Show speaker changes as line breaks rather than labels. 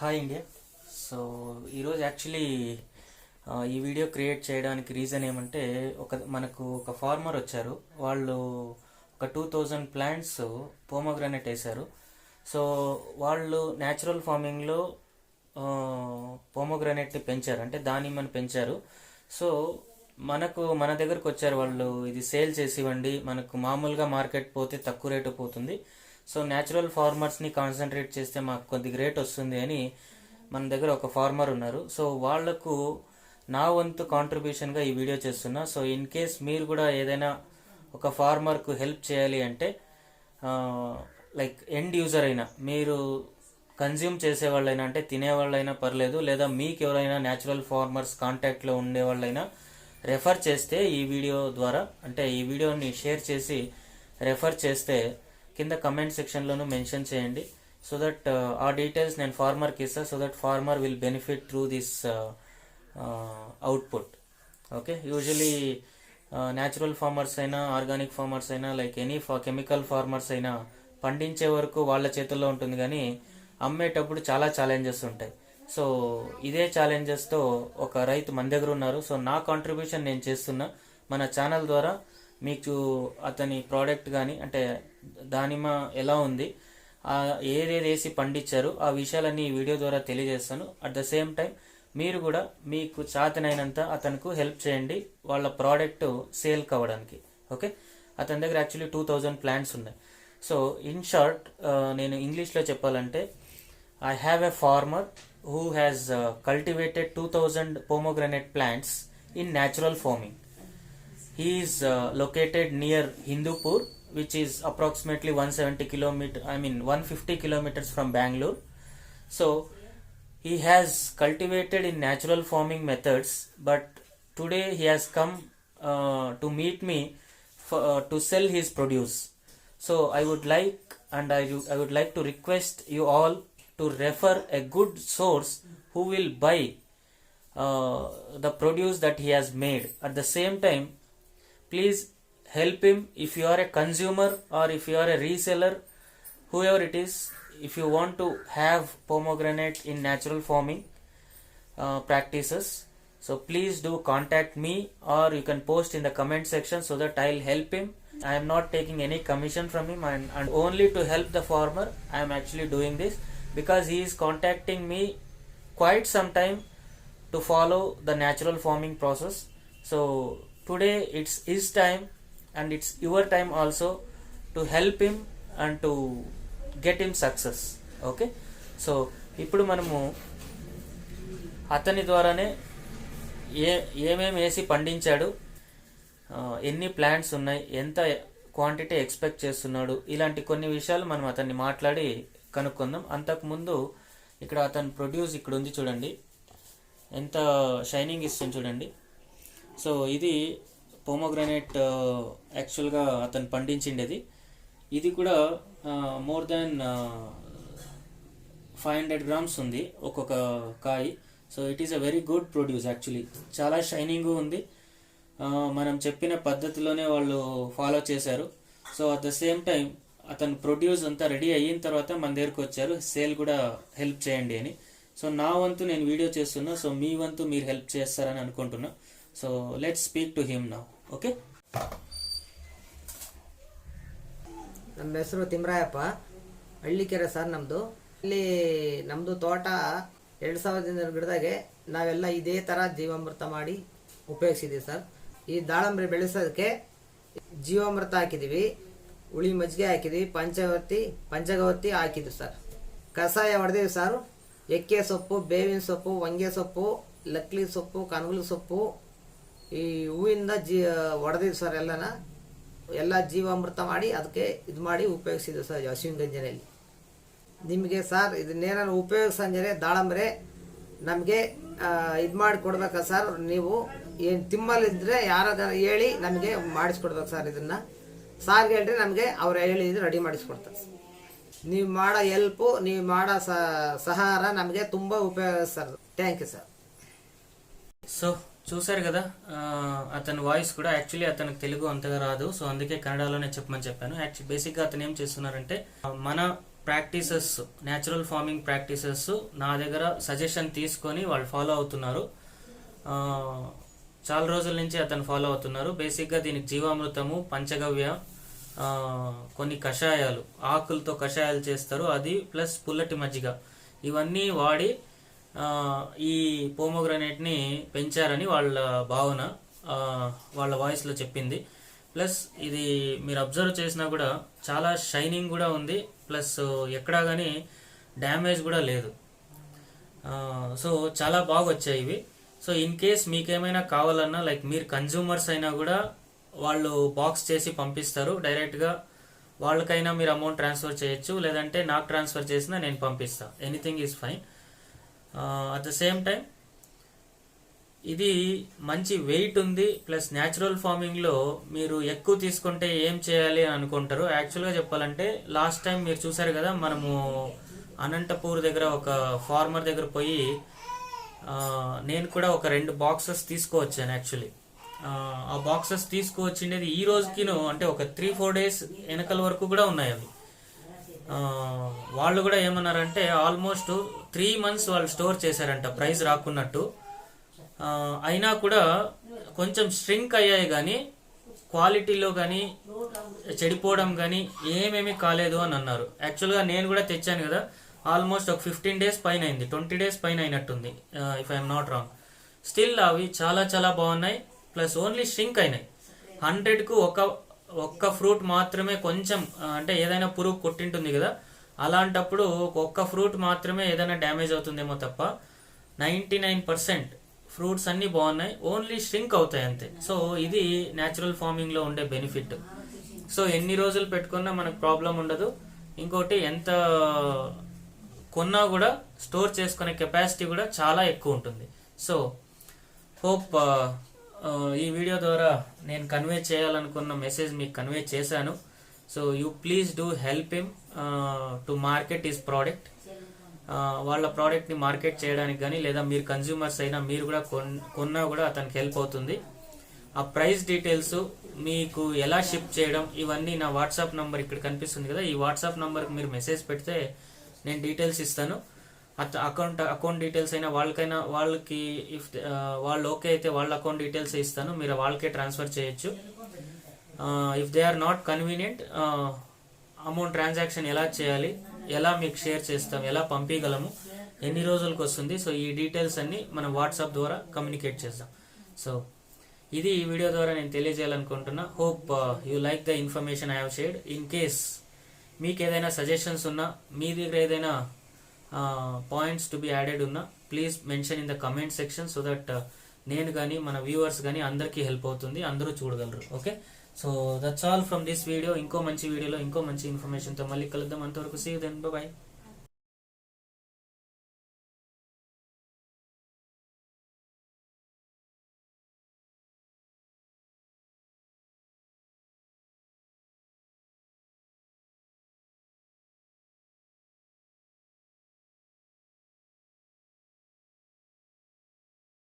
Hi India. So ఈరోజు actually ఈ video create చేయడానికి రీజన్ ఏమంటే మనకు ఒక ఫార్మర్ వచ్చారు. వాళ్ళు ఒక 2000 ప్లాంట్స్ పోమోగ్రానైట్ వేశారు. సో వాళ్ళు న్యాచురల్ ఫార్మింగ్లో పోమోగ్రానైట్ని పెంచారు, అంటే దానిమ్మని పెంచారు. సో మన దగ్గరకు వచ్చారు వాళ్ళు, ఇది సేల్ చేసి ఇవ్వండి, మనకు మామూలుగా మార్కెట్ పోతే తక్కువ రేటు పోతుంది, సో న్యాచురల్ ఫార్మర్స్ని కాన్సన్ట్రేట్ చేస్తే మాకు కొద్దిగా రేట్ వస్తుంది అని మన దగ్గర ఒక ఫార్మర్ ఉన్నారు. సో వాళ్లకు నా వంతు కాంట్రిబ్యూషన్గా ఈ వీడియో చేస్తున్నా. సో ఇన్ కేస్ మీరు కూడా ఏదైనా ఒక ఫార్మర్కు హెల్ప్ చేయాలి అంటే, లైక్ ఎండ్ యూజర్ అయినా, మీరు కన్జ్యూమ్ చేసేవాళ్ళైనా, అంటే తినేవాళ్ళైనా పర్లేదు, లేదా మీకు ఎవరైనా న్యాచురల్ ఫార్మర్స్ కాంటాక్ట్లో ఉండేవాళ్ళైనా రెఫర్ చేస్తే ఈ వీడియో ద్వారా, అంటే ఈ వీడియోని షేర్ చేసి రెఫర్ చేస్తే కింద కమెంట్ సెక్షన్లోనూ మెన్షన్ చేయండి. సో దట్ ఆ డీటెయిల్స్ నేను ఫార్మర్కి ఇస్తాను, so that farmer will benefit through this output. Okay, usually natural farmers అయినా, ఆర్గానిక్ ఫార్మర్స్ అయినా, లైక్ ఎనీ కెమికల్ ఫార్మర్స్ అయినా పండించే వరకు వాళ్ళ చేతుల్లో ఉంటుంది, కానీ అమ్మేటప్పుడు చాలా ఛాలెంజెస్ ఉంటాయి. సో ఇదే ఛాలెంజెస్తో ఒక రైతు మన దగ్గర ఉన్నారు. సో నా కాంట్రిబ్యూషన్ నేను చేస్తున్నా. మన ఛానల్ ద్వారా మీకు అతని ప్రోడక్ట్ కానీ, అంటే దానిమ్మ ఎలా ఉంది, ఏదేది వేసి పండించారు, ఆ విషయాలన్నీ ఈ వీడియో ద్వారా తెలియజేస్తాను. అట్ ద సేమ్ టైం మీరు కూడా మీకు చేతనైనంత అతనికి హెల్ప్ చేయండి వాళ్ళ ప్రోడక్ట్ సేల్ కావడానికి. ఓకే, అతని దగ్గర యాక్చువల్లీ 2000 ప్లాంట్స్ ఉన్నాయి. సో ఇన్ షార్ట్ నేను ఇంగ్లీష్లో చెప్పాలంటే, I have a farmer who has cultivated 2000 pomegranate plants in natural farming. He is located near Hindupur, which is approximately 150 kilometers from Bangalore. So he has cultivated in natural farming methods, but today he has come to meet me to sell his produce. So I would like, and I would like to request you all to refer a good source who will buy the produce that he has made. At the same time, please help him. If you are a consumer or if you are a reseller, whoever it is, if you want to have pomegranate in natural farming practices, so please do contact me, or you can post in the comment section so that I'll help him. I am not taking any commission from him, and only to help the farmer I am actually doing this, because he is contacting me quite some time to follow the natural farming process. So today it's his time and it's your time also to help him and to get him success. Okay, so ఇప్పుడు మనము అతని ద్వారానే ఏమేమి వేసి పండించాడు, ఎన్ని plants ఉన్నాయి, ఎంత quantity expect చేస్తున్నాడు, ఇలాంటి కొన్ని విషయాలు మనం అతన్ని మాట్లాడి కనుక్కుందాం. అంతకుముందు ఇక్కడ అతను ప్రొడ్యూస్ ఇక్కడ ఉంది చూడండి, ఎంత షైనింగ్ ఇస్తుంది చూడండి. సో ఇది పోమోగ్రానైట్ యాక్చువల్గా అతను పండించిండేది. ఇది కూడా మోర్ దాన్ 500 grams ఉంది ఒక్కొక్క కాయ. So it is a very good produce. Actually చాలా షైనింగ్ ఉంది. మనం చెప్పిన పద్ధతిలోనే వాళ్ళు ఫాలో చేశారు. So at the same time అతను ప్రొడ్యూస్ అంతా రెడీ అయిన తర్వాత మన దగ్గరకు వచ్చారు, సేల్ కూడా హెల్ప్ చేయండి అని. సో నా వంతు నేను వీడియో చేస్తున్నా, సో మీ వంతు మీరు హెల్ప్ చేస్తారని అనుకుంటున్నా. So let's speak to him now. Okay,
ನಮ್ಮ ಹೆಸರು ತಿಮ್ರಾಯಪ್ಪ, ಹಳ್ಳಿಕೆರೆ ಸರ್ ನಮ್ಮದು. ಇಲ್ಲಿ ನಮ್ಮದು ತೋಟ 2000 ಗಿಡದಾಗೆ ನಾವೆಲ್ಲ ಇದೇ ಥರ ಜೀವಾಮೃತ ಮಾಡಿ ಉಪಯೋಗಿಸಿದ್ದೀವಿ ಸರ್. ಈ ದಾಳಂಬ್ರಿ ಬೆಳೆಸೋದಕ್ಕೆ ಜೀವಾಮೃತ ಹಾಕಿದ್ದೀವಿ, ಹುಳಿ ಮಜ್ಜಿಗೆ ಹಾಕಿದ್ವಿ, ಪಂಚಗವತ್ತಿ ಹಾಕಿದ್ವಿ ಸರ್. ಕಷಾಯ ಹೊಡೆದಿವಿ ಸರ್. ಎಕ್ಕೆ ಸೊಪ್ಪು, ಬೇವಿನ ಸೊಪ್ಪು, ಹೊಂಗೆ ಸೊಪ್ಪು, ಲಕ್ಲಿ ಸೊಪ್ಪು, ಕನಗಲು ಸೊಪ್ಪು, ಈ ಹೂವಿಂದ ಹೊಡೆದಿವಿ ಸರ್. ಎಲ್ಲ ಜೀವಾಮೃತ ಮಾಡಿ ಅದಕ್ಕೆ ಇದು ಮಾಡಿ ಉಪಯೋಗಿಸಿದ್ವಿ ಸರ್ ಹಸುವಿನ ಗಂಜನೆಯಲ್ಲಿ. ನಿಮಗೆ ಸರ್ ಇದನ್ನೇನಾದ್ರು ಉಪಯೋಗಿಸಂಜರೆ ದಾಳಂಬ್ರೆ ನಮಗೆ ಇದು ಮಾಡಿ ಕೊಡ್ಬೇಕಾ ಸರ್? ನೀವು ಏನು ತಿಮ್ಮಲಿದ್ರೆ ಯಾರಾದ್ರೂ ಹೇಳಿ ನಮಗೆ ಮಾಡಿಸ್ಕೊಡ್ಬೇಕು ಸರ್. ಇದನ್ನು ಸಾರ್ಗೆ ಹೇಳ್ರಿ, ನಮಗೆ ಅವ್ರು ಹೇಳಿದ್ರೆ ರೆಡಿ ಮಾಡಿಸ್ಕೊಡ್ತಾರೆ. ನೀವು ಮಾಡೋ ಹೆಲ್ಪು, ನೀವು ಮಾಡೋ ಸಹಾರ ನಮಗೆ ತುಂಬ ಉಪಯೋಗ sir. Thank you sir.
So చూసారు కదా, అతని వాయిస్ కూడా యాక్చువల్లీ అతనికి తెలుగు అంతగా రాదు, సో అందుకే కన్నడలోనే చెప్పమని చెప్పాను. యాక్చువల్లీ బేసిక్గా అతను ఏం చేస్తున్నారంటే, మన ప్రాక్టీసెస్, న్యాచురల్ ఫార్మింగ్ ప్రాక్టీసెస్ నా దగ్గర సజెషన్ తీసుకొని వాళ్ళు ఫాలో అవుతున్నారు. చాలా రోజుల నుంచి అతను ఫాలో అవుతున్నారు. బేసిక్గా దీనికి జీవామృతము, పంచగవ్య, కొన్ని కషాయాలు, ఆకులతో కషాయాలు చేస్తారు, అది ప్లస్ పుల్లటి మజ్జిగ, ఇవన్నీ వాడి ఈ పోమోగ్రనేట్ని పెంచారని వాళ్ళ భావన, వాళ్ళ వాయిస్లో చెప్పింది. ప్లస్ ఇది మీరు అబ్జర్వ్ చేసినా కూడా చాలా షైనింగ్ కూడా ఉంది, ప్లస్ ఎక్కడా కానీ డ్యామేజ్ కూడా లేదు. సో చాలా బాగా వచ్చాయి ఇవి. సో ఇన్ కేస్ మీకేమైనా కావాలన్నా, లైక్ మీరు కన్జ్యూమర్స్ అయినా కూడా వాళ్ళు బాక్స్ చేసి పంపిస్తారు డైరెక్ట్గా. వాళ్ళకైనా మీరు అమౌంట్ ట్రాన్స్ఫర్ చేయొచ్చు, లేదంటే నాకు ట్రాన్స్ఫర్ చేసినా నేను పంపిస్తాను. Anything is fine. At the same time ఇది మంచి వెయిట్ ఉంది, ప్లస్ న్యాచురల్ ఫార్మింగ్లో మీరు ఎక్కువ తీసుకుంటే ఏం చేయాలి అని అనుకుంటారు. యాక్చువల్గా చెప్పాలంటే లాస్ట్ టైం మీరు చూసారు కదా, మనము అనంతపూర్ దగ్గర ఒక ఫార్మర్ దగ్గర పోయి నేను కూడా ఒక 2 బాక్సెస్ తీసుకువచ్చాను. యాక్చువల్లీ ఆ బాక్సెస్ తీసుకువచ్చిండేది ఈ రోజుకిను, అంటే ఒక 3-4 డేస్ వెనకల వరకు కూడా ఉన్నాయి అవి. వాళ్ళు కూడా ఏమన్నారంటే ఆల్మోస్ట్ 3 months వాళ్ళు స్టోర్ చేశారంట ప్రైస్ రాకున్నట్టు. అయినా కూడా కొంచెం స్ట్రింక్ అయ్యాయి, కానీ క్వాలిటీలో కానీ చెడిపోవడం కానీ ఏమేమి కాలేదు అని అన్నారు. యాక్చువల్గా నేను కూడా తెచ్చాను కదా, ఆల్మోస్ట్ ఒక 15 days పైన అయింది, 20 days పైన అయినట్టుంది if I'm not wrong. Still అవి చాలా చాలా బాగున్నాయి, ప్లస్ ఓన్లీ స్ట్రింక్ అయినాయి. 100కు ఒక్క ఫ్రూట్ మాత్రమే కొంచెం, అంటే ఏదైనా పురుగు కొట్టింటుంది కదా, అలాంటప్పుడు ఒక్క ఫ్రూట్ మాత్రమే ఏదైనా డ్యామేజ్ అవుతుందేమో తప్ప 99% ఫ్రూట్స్ అన్నీ బాగున్నాయి, ఓన్లీ స్ట్రింక్ అవుతాయి అంతే. సో ఇది న్యాచురల్ ఫార్మింగ్లో ఉండే బెనిఫిట్. సో ఎన్ని రోజులు పెట్టుకున్నా మనకు ప్రాబ్లం ఉండదు. ఇంకోటి, ఎంత కొన్నా కూడా స్టోర్ చేసుకునే కెపాసిటీ కూడా చాలా ఎక్కువ ఉంటుంది. సో హోప్ ఈ వీడియో ద్వారా నేను కన్వే చేయాలనుకున్న మెసేజ్ మీకు కన్వే చేశాను. So you please do help him to market his product. వాళ్ళ ప్రోడక్ట్ని మార్కెట్ చేయడానికి కానీ, లేదా మీరు కన్జ్యూమర్స్ అయినా మీరు కూడా కొన్నా కూడా అతనికి హెల్ప్ అవుతుంది. ఆ ప్రైస్ డీటెయిల్స్, మీకు ఎలా షిప్ చేయడం, ఇవన్నీ నా వాట్సాప్ నంబర్ ఇక్కడ కనిపిస్తుంది కదా, ఈ వాట్సాప్ నంబర్కి మీరు మెసేజ్ పెడితే నేను డీటెయిల్స్ ఇస్తాను. అకౌంట్ డీటెయిల్స్ అయినా వాళ్ళకి ఇఫ్ వాళ్ళు ఓకే అయితే వాళ్ళ అకౌంట్ డీటెయిల్స్ ఇస్తాను, మీరు వాళ్ళకే ట్రాన్స్ఫర్ చేయొచ్చు. If they are not convenient, amount transaction ఎలా చేయాలి, ఎలా మీకు షేర్ చేస్తాం, ఎలా పంపించగలము, ఎన్ని రోజులకు వస్తుంది, సో ఈ డీటెయిల్స్ అన్ని మనం వాట్సాప్ ద్వారా కమ్యూనికేట్ చేద్దాం. సో ఇది ఈ వీడియో ద్వారా నేను తెలియజేయాలనుకుంటున్నా. Hope you like the information I have shared. In case మీకు ఏదైనా సజెషన్స్ ఉన్నా, మీ దగ్గర ఏదైనా పాయింట్స్ టు బి యాడెడ్ ఉన్నా, please mention in the comment section, so that నేను కానీ మన వ్యూవర్స్ కానీ అందరికీ హెల్ప్ అవుతుంది, అందరూ చూడగలరు. Okay, so that's all from this video. ఇంకో మంచి వీడియోలో ఇంకో మంచి ఇన్ఫర్మేషన్తో మళ్ళీ కలుద్దాం. అంతవరకు సీ యు దెన్, బై.